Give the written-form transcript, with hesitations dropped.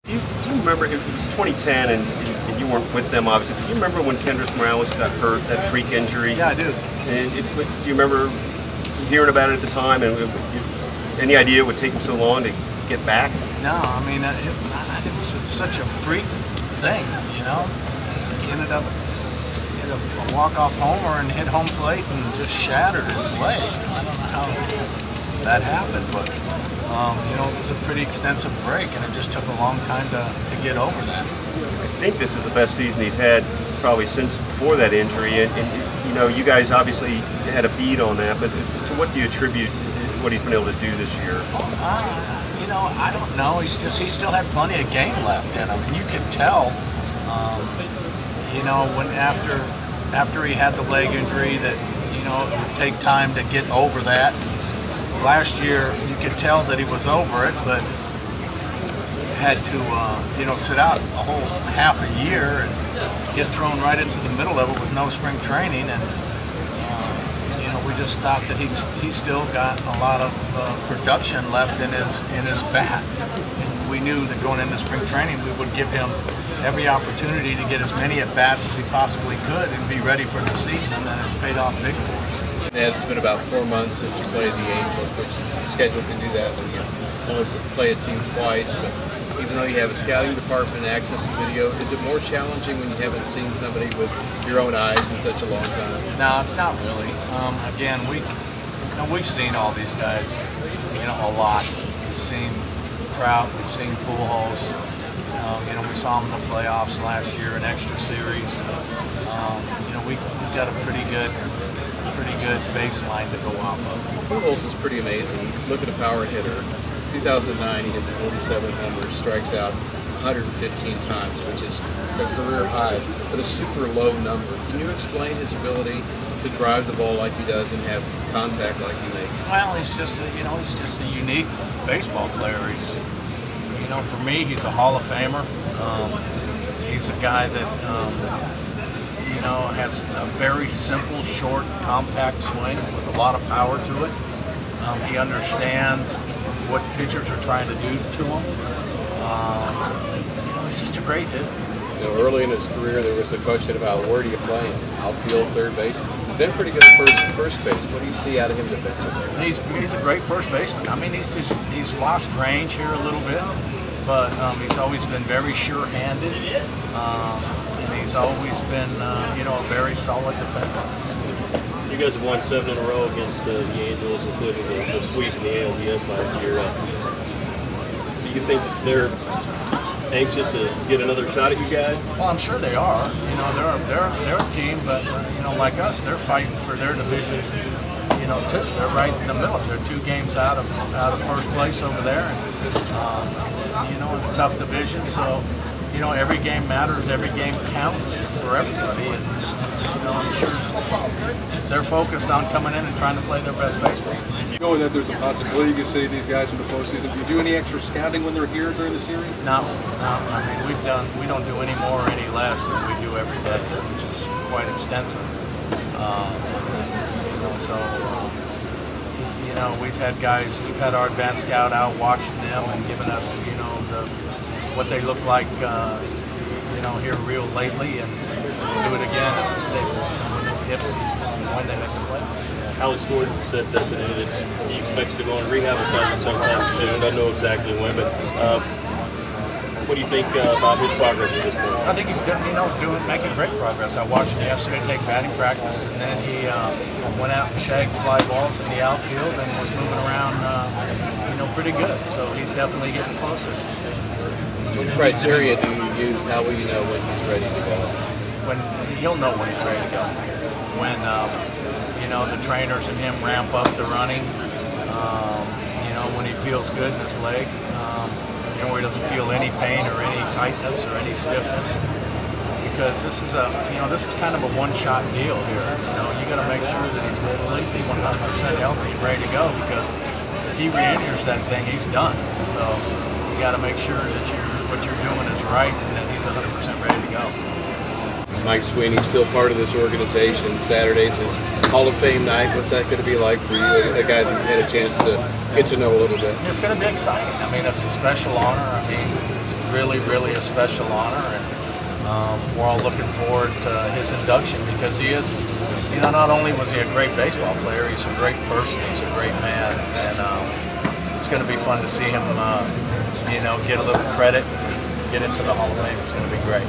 Do you remember, it was 2010 and you weren't with them obviously, but do you remember when Kendrys Morales got hurt, that freak injury? Yeah, I do. And do you remember hearing about it at the time, and any idea it would take him so long to get back? No, I mean, it was such a freak thing, you know. He ended up a walk-off homer and hit home plate and just shattered his leg. I don't know how that happened, but you know, it was a pretty extensive break, and it just took a long time to get over that. I think this is the best season he's had probably since before that injury, and you know, you guys obviously had a beat on that, but to what do you attribute what he's been able to do this year? You know, I don't know. He still had plenty of game left in him, and you could tell. You know, when after he had the leg injury, that you know it would take time to get over that. Last year, you could tell that he was over it, but had to you know, sit out a whole half a year and get thrown right into the middle of it with no spring training, and you know, we just thought that he's still got a lot of production left in his bat. And we knew that going into spring training, we would give him every opportunity to get as many at bats as he possibly could and be ready for the season, and it's paid off big for us. Ned, it's been about 4 months since you played the Angels, which the schedule can do that when you only play a team twice. But even though you have a scouting department and access to video, is it more challenging when you haven't seen somebody with your own eyes in such a long time? No, it's not really. Again, we've seen all these guys, you know, a lot. We've seen Trout, we've seen Pujols. You know, we saw them in the playoffs last year in extra series. You know, we've got a pretty good baseline to go off of. Pujols is pretty amazing. Look at a power hitter. 2009, he hits 47 homers, strikes out 115 times, which is a career high, but a super low number. Can you explain his ability to drive the ball like he does and have contact like he makes? Well, he's just a unique baseball player. You know, for me, he's a Hall of Famer. He's a guy that you know, has a very simple, short, compact swing with a lot of power to it. He understands what pitchers are trying to do to him. You know, he's just a great hitter. You know, early in his career, there was a question about where do you play him? Outfield, third base. He's been pretty good at first base. What do you see out of him defensively? He's a great first baseman. I mean, he's lost range here a little bit, but he's always been very sure-handed, and he's always been you know, a very solid defender. You guys have won 7 in a row against the Angels, including the sweep in the ALDS last year. Do you think they're anxious to get another shot at you guys? Well, I'm sure they are. You know, they're a team, but you know, like us, they're fighting for their division. You know, too. They're right in the middle. They're 2 games out of first place over there, and you know, in a tough division. So, you know, every game matters. Every game counts for everybody, and you know, I'm sure they're focused on coming in and trying to play their best baseball. Knowing that there's a possibility you can see these guys in the postseason, do you do any extra scouting when they're here during the series? No. I mean, we don't do any more or any less than we do every day, which is quite extensive. You know, so you know, we've had our advanced scout out watching them and giving us, you know, what they look like, you know, here real lately, and we'll do it again if when they make the playoffs. Alex Gordon said that today that he expects to go on rehab assignment sometime soon. I don't know exactly when, but what do you think about his progress at this point? I think he's making great progress. I watched him yesterday take batting practice, and then he went out and shagged fly balls in the outfield and was moving around, you know, pretty good. So he's definitely getting closer. What criteria do you use? How will you know when he's ready to go? He'll know when he's ready to go. When you know, the trainers and him ramp up the running. You know, when he feels good in his leg. You know, where he doesn't feel any pain or any tightness or any stiffness. Because this is kind of a one-shot deal here. You know, you got to make sure that he's completely 100% healthy and ready to go. Because if he re-injures that thing, he's done. So you got to make sure that what you're doing is right and that he's 100% ready to go. Mike Sweeney, still part of this organization. Saturday's his Hall of Fame night. What's that going to be like for you, a guy that had a chance to get to know a little bit. It's going to be exciting. I mean, it's a special honor. I mean, it's really, really a special honor, and we're all looking forward to his induction because he is, you know, not only was he a great baseball player, he's a great person, he's a great man, and it's going to be fun to see him, you know, get a little credit, get into the Hall of Fame. It's going to be great.